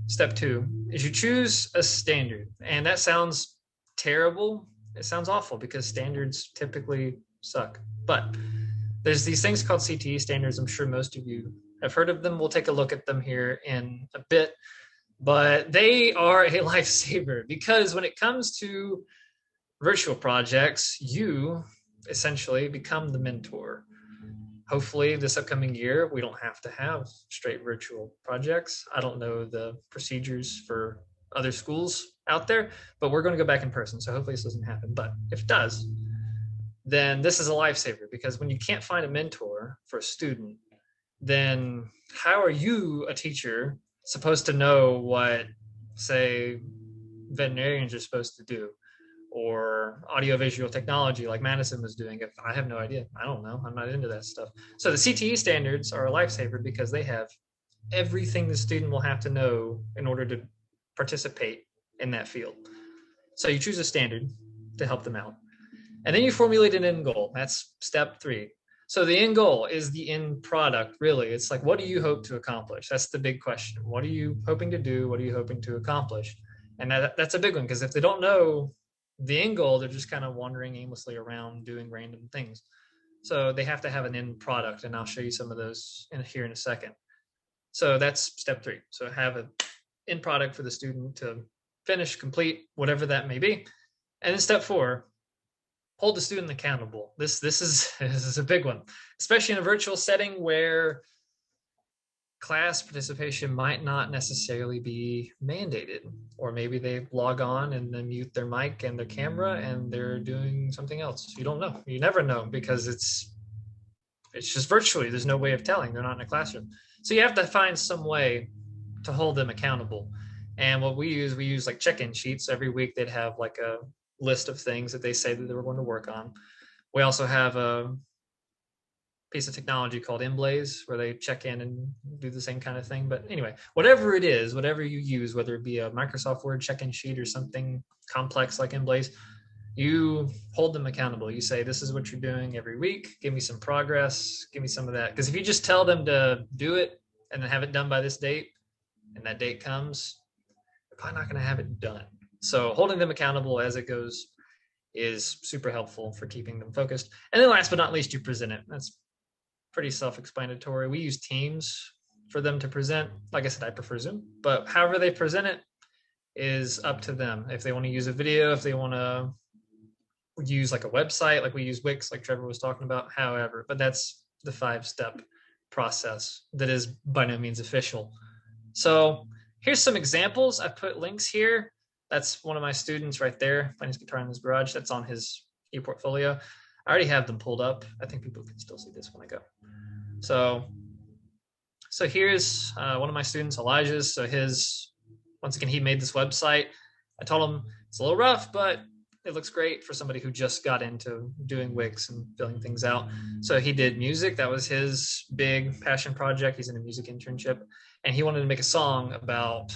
step 2 is you choose a standard. And that sounds terrible. It sounds awful, because standards typically suck. But there's these things called CTE standards. I'm sure most of you have heard of them. We'll take a look at them here in a bit. But they are a lifesaver, because when it comes to virtual projects, you essentially become the mentor. Hopefully this upcoming year, we don't have to have straight virtual projects. I don't know the procedures for other schools out there, but we're going to go back in person. So hopefully this doesn't happen. But if it does, then this is a lifesaver, because when you can't find a mentor for a student, then how are you, a teacher, supposed to know what, say, veterinarians are supposed to do, or audiovisual technology like Madison was doing? If I have no idea, I don't know. I'm not into that stuff. So the CTE standards are a lifesaver, because they have everything the student will have to know in order to participate in that field. So you choose a standard to help them out. And then you formulate an end goal. That's step 3. So the end goal is the end product, really. It's like, what do you hope to accomplish? That's the big question. What are you hoping to do? What are you hoping to accomplish? And that's a big one, because if they don't know the end goal, they're just kind of wandering aimlessly around doing random things. So they have to have an end product, and I'll show you some of those here in a second. So that's step 3. So have an end product for the student to finish, complete, whatever that may be. And then step 4, hold the student accountable. This is a big one, especially in a virtual setting where class participation might not necessarily be mandated, or maybe they log on and then mute their mic and their camera and they're doing something else. You don't know. You never know, because it's just virtually. There's no way of telling. They're not in a classroom. So you have to find some way to hold them accountable. And what we use like check-in sheets. Every week they'd have like a list of things that they say that they were going to work on. We also have a piece of technology called Emblaze, where they check in and do the same kind of thing. But anyway, whatever it is, whatever you use, whether it be a Microsoft Word check-in sheet or something complex like Emblaze, you hold them accountable. You say, this is what you're doing every week. Give me some progress. Give me some of that. Because if you just tell them to do it and then have it done by this date, and that date comes, they're probably not going to have it done. So holding them accountable as it goes is super helpful for keeping them focused. And then last but not least, you present it. That's pretty self-explanatory. We use Teams for them to present. Like I said, I prefer Zoom, but however they present it is up to them. If they want to use a video, if they want to use like a website, like we use Wix, like Trevor was talking about, however, but that's the 5-step process that is by no means official. So here's some examples. I put links here. That's one of my students right there, playing his guitar in his garage. That's on his e-portfolio. I already have them pulled up. I think people can still see this when I go. So here's one of my students, Elijah's. So once again, he made this website. I told him it's a little rough, but it looks great for somebody who just got into doing Wix and filling things out. So he did music. That was his big passion project. He's in a music internship, and he wanted to make a song about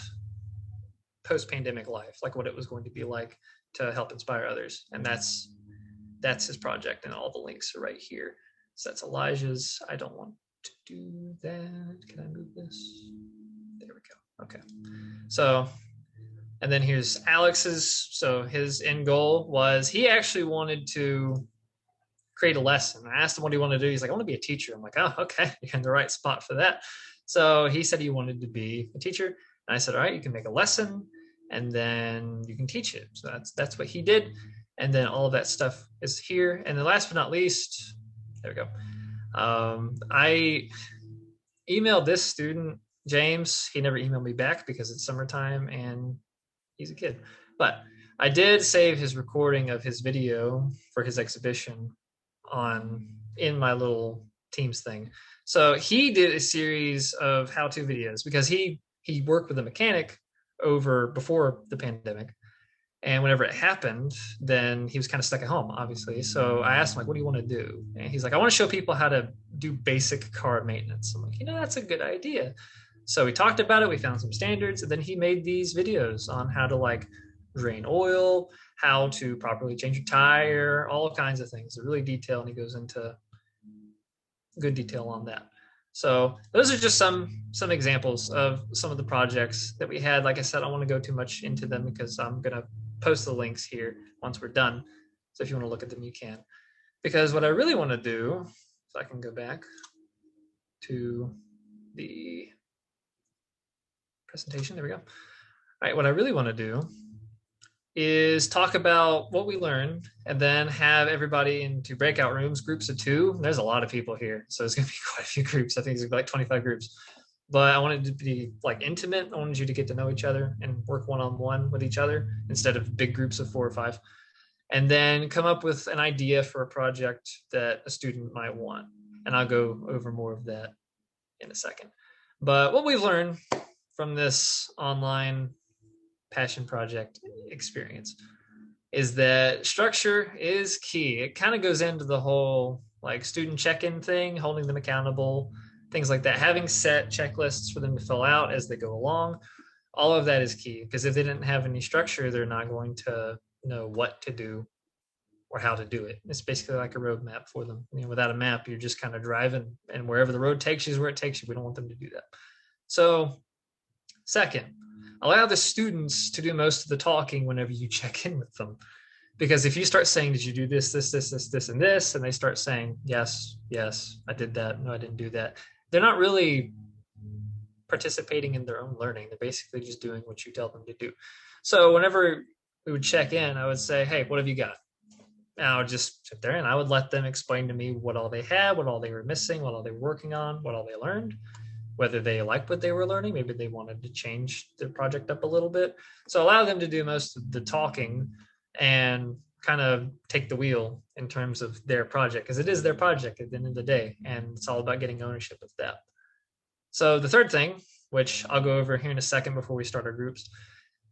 post-pandemic life, like what it was going to be like to help inspire others. And that's his project, and all the links are right here. So that's Elijah's. I don't want to do that. Can I move this? There we go. Okay. So And then here's Alex's. So his end goal was he actually wanted to create a lesson. I asked him what he wanted to do. He's like, I want to be a teacher. I'm like, oh, okay, you're in the right spot for that. So he said he wanted to be a teacher. And I said, all right, you can make a lesson and then you can teach it. So that's what he did. And then all of that stuff is here. And then last but not least, there we go. I emailed this student, James. He never emailed me back because it's summertime and he's a kid. But I did save his recording of his video for his exhibition in my little Teams thing. So he did a series of how-to videos because he worked with a mechanic before the pandemic. And whenever it happened, then he was kind of stuck at home, obviously. So I asked him, like, what do you want to do? And he's like, I want to show people how to do basic car maintenance. I'm like, that's a good idea. So we talked about it. We found some standards. And then he made these videos on how to like drain oil, how to properly change your tire, all kinds of things. They're really detailed, and he goes into good detail on that. So those are just some examples of some of the projects that we had. Like I said, I don't want to go too much into them because I'm going to post the links here once we're done. So if you want to look at them, you can. Because what I really want to do, if I can go back to the presentation, there we go. All right, what I really want to do is talk about what we learned and then have everybody into breakout rooms, groups of 2. There's a lot of people here, so it's going to be quite a few groups. I think it's like 25 groups. But I wanted it to be like intimate. I wanted you to get to know each other and work one-on-one with each other instead of big groups of 4 or 5. And then come up with an idea for a project that a student might want. And I'll go over more of that in a second. But what we've learned from this online passion project experience is that structure is key. It kind of goes into the whole like student check-in thing, holding them accountable, things like that, having set checklists for them to fill out as they go along. All of that is key because if they didn't have any structure, they're not going to know what to do or how to do it. It's basically like a roadmap for them. Without a map, you're just kind of driving, and wherever the road takes you is where it takes you. We don't want them to do that. So second, allow the students to do most of the talking whenever you check in with them. Because if you start saying, did you do this, and this, and they start saying, yes, I did that, no, I didn't do that, they're not really participating in their own learning. They're basically just doing what you tell them to do. So whenever we would check in, I would say, hey, what have you got? And I would just sit there and I would let them explain to me what all they had, what all they were missing, what all they were working on, what all they learned, whether they liked what they were learning. Maybe they wanted to change their project up a little bit. So allow them to do most of the talking and kind of take the wheel in terms of their project, because it is their project at the end of the day, and it's all about getting ownership of that. So the third thing, which I'll go over here in a second before we start our groups,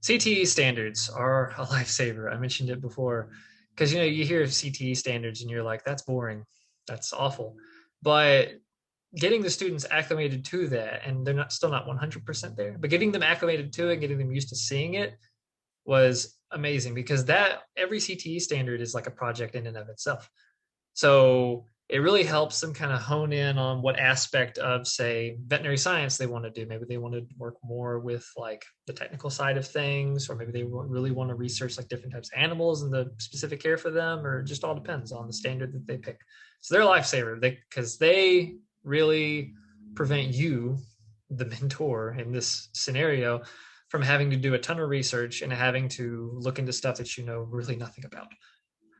CTE standards are a lifesaver. I mentioned it before, because you hear CTE standards and you're like, that's boring, that's awful. But getting the students acclimated to that, and they're still not 100% there, but getting them acclimated to it, getting them used to seeing it was amazing, because every CTE standard is like a project in and of itself. So it really helps them kind of hone in on what aspect of, say, veterinary science they want to do. Maybe they want to work more with like the technical side of things, or maybe they really want to research like different types of animals and the specific care for them, or it just all depends on the standard that they pick. So they're a lifesaver because they really prevent you, the mentor in this scenario, from having to do a ton of research and having to look into stuff that you know really nothing about.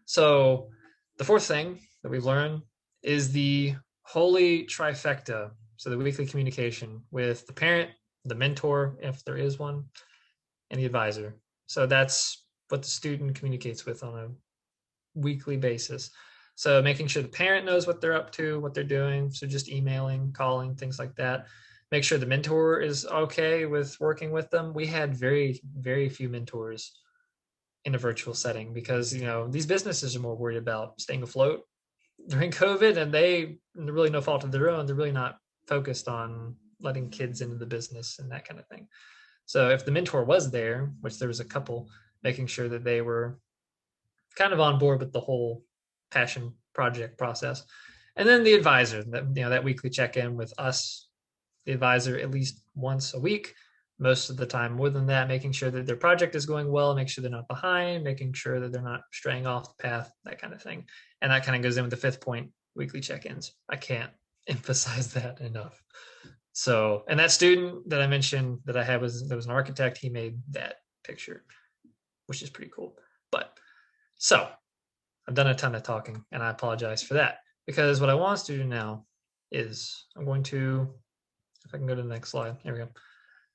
So the fourth thing that we've learned is the holy trifecta. So the weekly communication with the parent, the mentor, if there is one, and the advisor. So that's what the student communicates with on a weekly basis. So making sure the parent knows what they're up to, what they're doing. So just emailing, calling, things like that. Make sure the mentor is okay with working with them. We had very, very few mentors in a virtual setting because, these businesses are more worried about staying afloat during COVID, and they really no fault of their own. They're really not focused on letting kids into the business and that kind of thing. So if the mentor was there, which there was a couple, making sure that they were kind of on board with the whole passion project process. And then the advisor, that weekly check-in with us, the advisor, at least once a week, most of the time. More than that, making sure that their project is going well, make sure they're not behind, making sure that they're not straying off the path, that kind of thing. And that kind of goes in with the 5th point, weekly check-ins. I can't emphasize that enough. So, and that student that I mentioned that I had that was an architect, he made that picture, which is pretty cool. But so I've done a ton of talking, and I apologize for that, because what I want us to do now is I'm going to, if I can go to the next slide, here we go.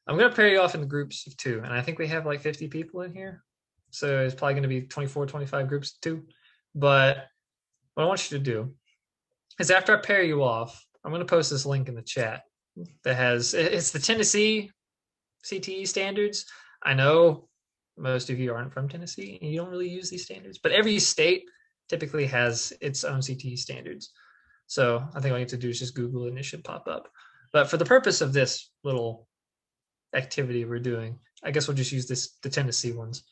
I'm going to pair you off in groups of 2, and I think we have like 50 people in here. So it's probably going to be 24, 25 groups of 2. But what I want you to do is after I pair you off, I'm going to post this link in the chat that has, it's the Tennessee CTE standards. I know most of you aren't from Tennessee and you don't really use these standards, but every state typically has its own CTE standards. So I think all you have to do is just Google it and it should pop up. But for the purpose of this little activity we're doing, I guess we'll just use the Tennessee ones.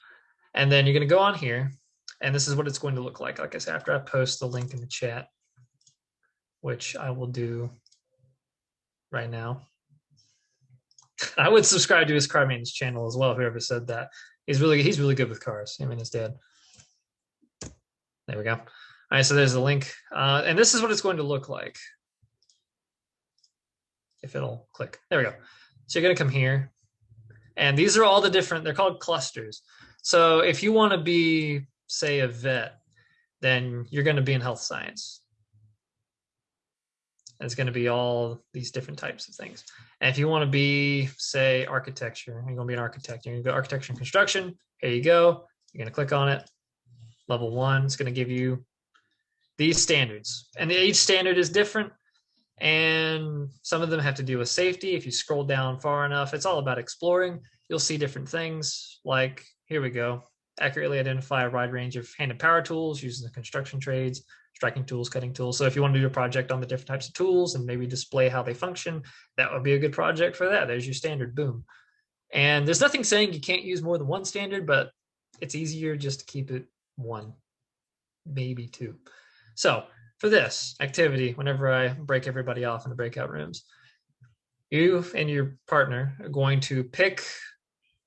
And then you're going to go on here, and this is what it's going to look like. Like I said, after I post the link in the chat, which I will do right now. I would subscribe to his car maintenance channel as well, whoever said that. He's really good with cars, him and his dad. There we go. All right, so there's the link. And this is what it's going to look like. If it'll click. There we go. So you're going to come here. And these are all the different, they're called clusters. So if you want to be, say, a vet, then you're going to be in health science. And it's going to be all these different types of things. And if you want to be, say, architecture, you're going to be an architect. You're going to go architecture and construction. Here you go. You're going to click on it. Level 1 is going to give you these standards. And each standard is different. And some of them have to do with safety. If you scroll down far enough, it's all about exploring. You'll see different things like, here we go, accurately identify a wide range of hand and power tools using the construction trades, striking tools, cutting tools. So if you want to do a project on the different types of tools and maybe display how they function, that would be a good project for that. There's your standard, boom. And there's nothing saying you can't use more than one standard, but it's easier just to keep it 1, maybe 2. So for this activity, whenever I break everybody off in the breakout rooms, you and your partner are going to pick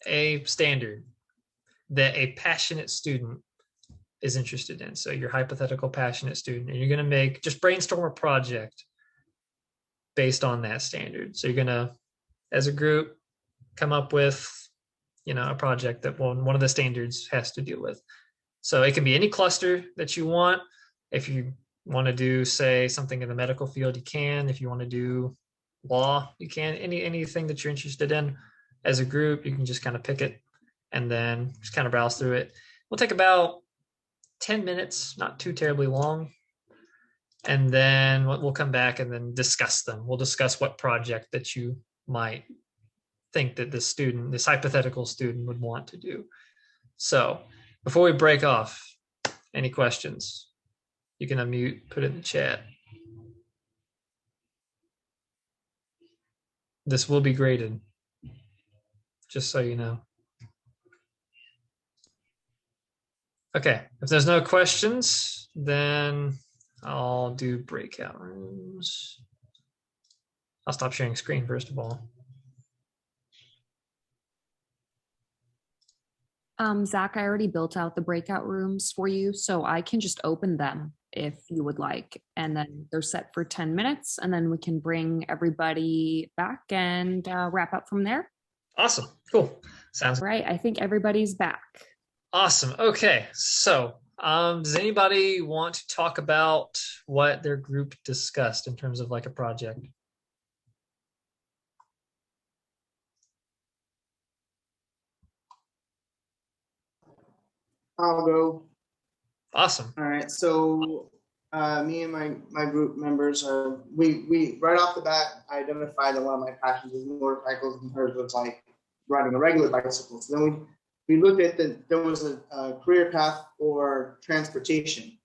a standard that a passionate student is interested in. So your hypothetical passionate student, and you're going to just brainstorm a project based on that standard. So you're going to, as a group, come up with, a project that one of the standards has to deal with. So it can be any cluster that you want. If you want to do, say, something in the medical field, you can. If you want to do law, you can. Anything that you're interested in as a group, you can just kind of pick it and then just kind of browse through it. We'll take about 10 minutes, not too terribly long. And then we'll come back and then discuss them. We'll discuss what project that you might think that this hypothetical student would want to do. So before we break off, any questions? You can unmute, put it in the chat. This will be graded, just so you know. Okay, if there's no questions, then I'll do breakout rooms. I'll stop sharing screen first of all. Zach, I already built out the breakout rooms for you, so I can just open them if you would like. And then they're set for 10 minutes, and then we can bring everybody back and wrap up from there. Awesome, cool. Sounds right. I think everybody's back. Awesome. Okay, so does anybody want to talk about what their group discussed in terms of like a project? I'll go. Awesome. All right. So me and my group members we right off the bat identified that one of my passions is motorcycles and hers was like riding a regular bicycle. So then we looked at there was a career path for transportation.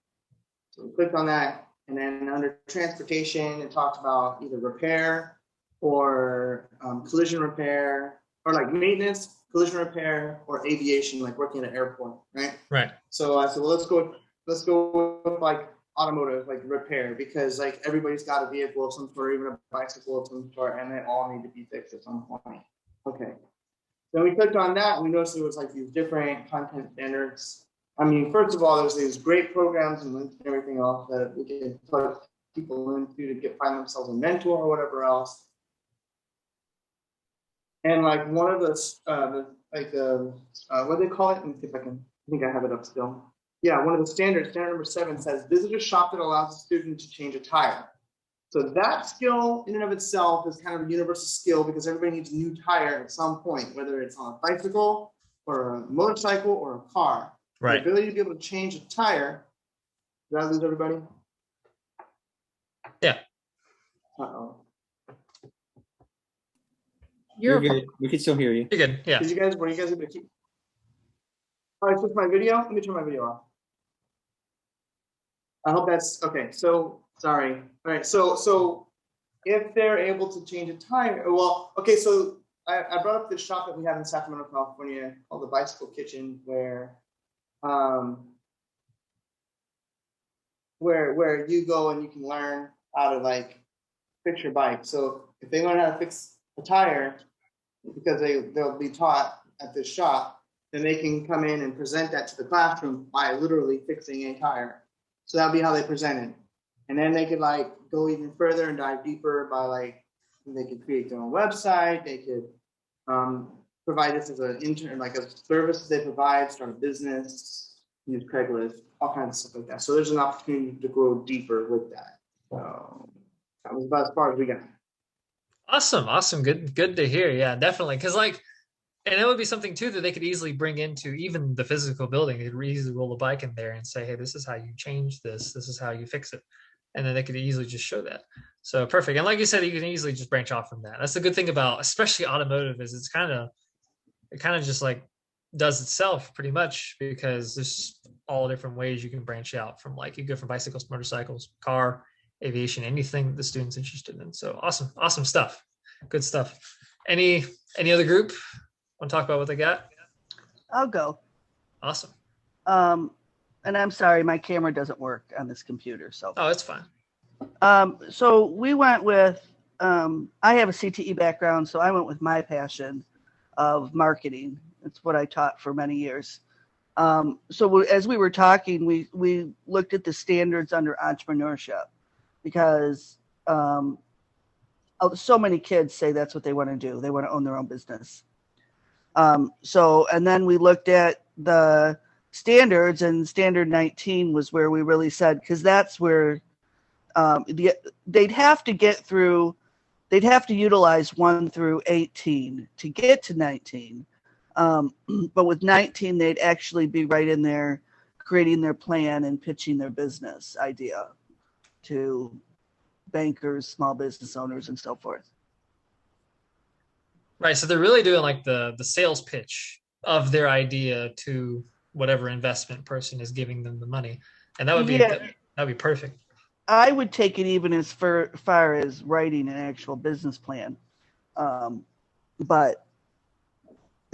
So we clicked on that, and then under transportation it talked about either repair or collision repair, or like maintenance, collision repair, or aviation, like working at an airport, right? Right. So I said, well, let's go with like automotive, like repair, because like everybody's got a vehicle of some sort, even a bicycle of some sort, and they all need to be fixed at some point. Okay. Then we clicked on that, and we noticed there was like these different content standards. I mean, first of all, there's these great programs and links and everything else that we can plug people into to find themselves a mentor or whatever else. And like one of what do they call it? Let me see if I think I have it up still. Yeah, one of the standards, standard number 7 says, visit a shop that allows a student to change a tire. So that skill in and of itself is kind of a universal skill because everybody needs a new tire at some point, whether it's on a bicycle or a motorcycle or a car. Right. The ability to be able to change a tire. Did I lose everybody? Yeah. Uh-oh. You're good. We can still hear you. You're good. Yeah. Were you guys able to keep? All right, switch my video. Let me turn my video off. I hope that's okay. So sorry. All right. So if they're able to change a tire, well, okay. So I brought up this shop that we have in Sacramento, California, called the Bicycle Kitchen, where you go and you can learn how to like fix your bike. So if they learn how to fix a tire, because they'll be taught at this shop, then they can come in and present that to the classroom by literally fixing a tire. So that'll be how they present it. And then they could like go even further and dive deeper by like, they could create their own website. They could provide this as an intern, like a service they provide, start a business, use Craigslist, all kinds of stuff like that. So there's an opportunity to grow deeper with that. So that was about as far as we got. Awesome. Good to hear. Yeah, definitely. Because like, and it would be something too that they could easily bring into even the physical building. They could easily roll a bike in there and say, hey, this is how you change this. This is how you fix it. And then they could easily just show that. So perfect. And like you said, you can easily just branch off from that. That's the good thing about, especially automotive, is it kind of just like does itself pretty much, because there's all different ways you can branch out from, like you go from bicycles, motorcycles, car, aviation, anything the student's interested in. So awesome stuff. Good stuff. Any other group want to talk about what they got? I'll go. Awesome. And I'm sorry, my camera doesn't work on this computer. So. Oh, it's fine. So we went with, I have a CTE background, so I went with my passion of marketing. It's what I taught for many years. So as we were talking, we looked at the standards under entrepreneurship, because so many kids say that's what they want to do. They want to own their own business. And then we looked at the standards, and standard 19 was where we really said, because that's where they'd have to utilize 1 through 18 to get to 19. But with 19, they'd actually be right in there creating their plan and pitching their business idea to bankers, small business owners, and so forth. Right. So they're really doing like the sales pitch of their idea to whatever investment person is giving them the money. And that would be that'd be perfect. I would take it even as far as writing an actual business plan. But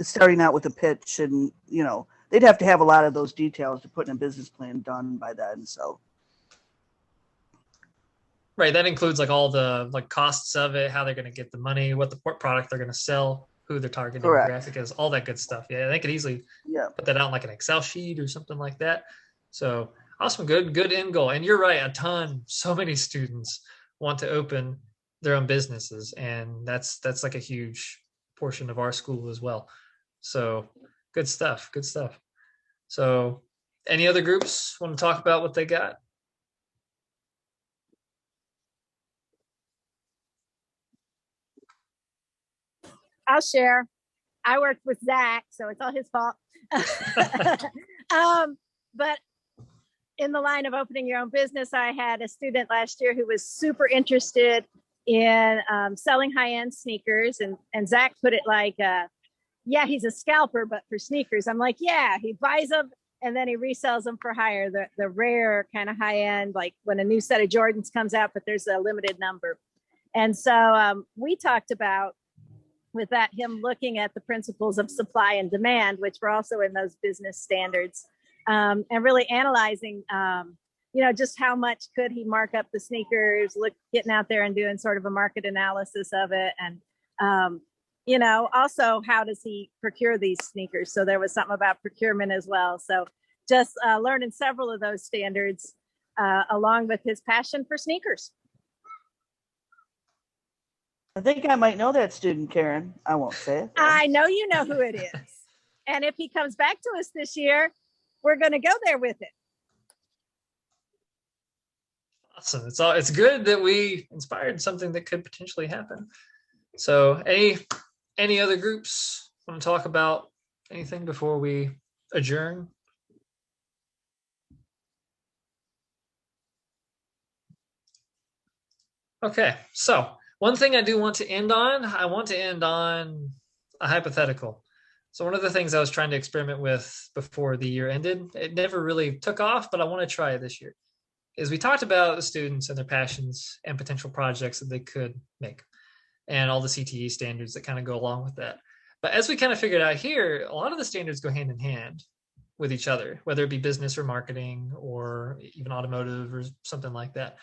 starting out with a pitch, and they'd have to have a lot of those details to put in a business plan done by then. So right, that includes like all the like costs of it, how they're going to get the money, what the product they're going to sell, who their target demographic is, all that good stuff. Yeah, they could easily put that out in like an Excel sheet or something like that. So awesome, good end goal. And you're right, so many students want to open their own businesses, and that's like a huge portion of our school as well. So good stuff. So any other groups want to talk about what they got? I'll share. I worked with Zach, so it's all his fault. But in the line of opening your own business, I had a student last year who was super interested in selling high-end sneakers. And Zach put it like, he's a scalper, but for sneakers. I'm like, yeah, he buys them and then he resells them for higher, the rare kind of high-end, like when a new set of Jordans comes out, but there's a limited number. And so we talked about, with that, him looking at the principles of supply and demand, which were also in those business standards, and really analyzing, just how much could he mark up the sneakers, getting out there and doing sort of a market analysis of it. And also how does he procure these sneakers? So there was something about procurement as well. So just learning several of those standards along with his passion for sneakers. I think I might know that student, Karen. I won't say it. I know you know who it is. And if he comes back to us this year, we're going to go there with it. Awesome. It's good that we inspired something that could potentially happen. So any other groups want to talk about anything before we adjourn? Okay, so one thing I do want to end on, I want to end on a hypothetical. So one of the things I was trying to experiment with before the year ended, it never really took off, but I want to try it this year, is we talked about the students and their passions and potential projects that they could make and all the CTE standards that kind of go along with that. But as we kind of figured out here, a lot of the standards go hand in hand with each other, whether it be business or marketing or even automotive or something like that.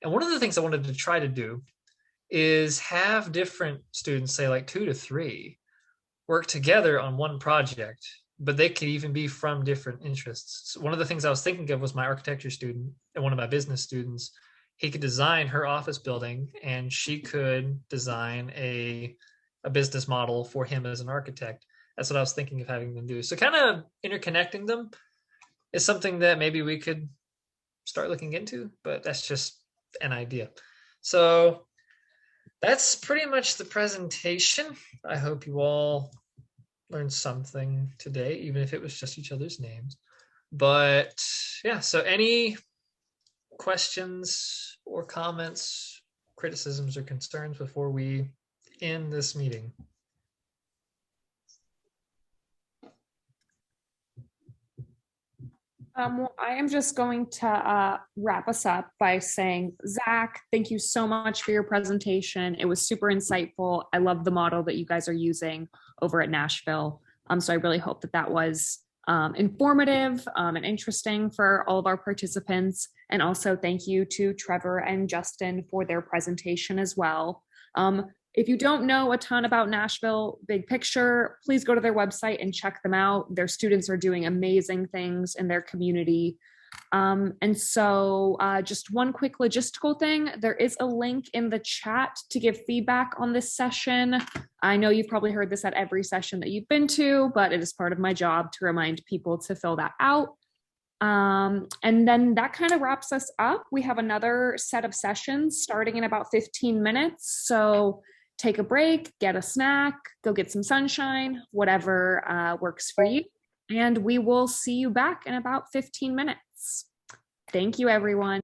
And one of the things I wanted to try to do is have different students, say like 2 to 3, work together on one project, but they could even be from different interests. So one of the things I was thinking of was my architecture student and one of my business students. He could design her office building and she could design a business model for him as an architect. That's what I was thinking of having them do. So kind of interconnecting them is something that maybe we could start looking into, but that's just an idea. So that's pretty much the presentation. I hope you all learned something today, even if it was just each other's names. But yeah, so any questions or comments, criticisms or concerns before we end this meeting? Well, I am just going to wrap us up by saying, Zach, thank you so much for your presentation. It was super insightful. I love the model that you guys are using over at Nashville. So I really hope that that was informative and interesting for all of our participants. And also thank you to Trevor and Justin for their presentation as well. If you don't know a ton about Nashville Big Picture, please go to their website and check them out. Their students are doing amazing things in their community. And so just one quick logistical thing, there is a link in the chat to give feedback on this session. I know you've probably heard this at every session that you've been to, but it is part of my job to remind people to fill that out. And then that kind of wraps us up. We have another set of sessions starting in about 15 minutes. So take a break, get a snack, go get some sunshine, whatever works for you. And we will see you back in about 15 minutes. Thank you, everyone.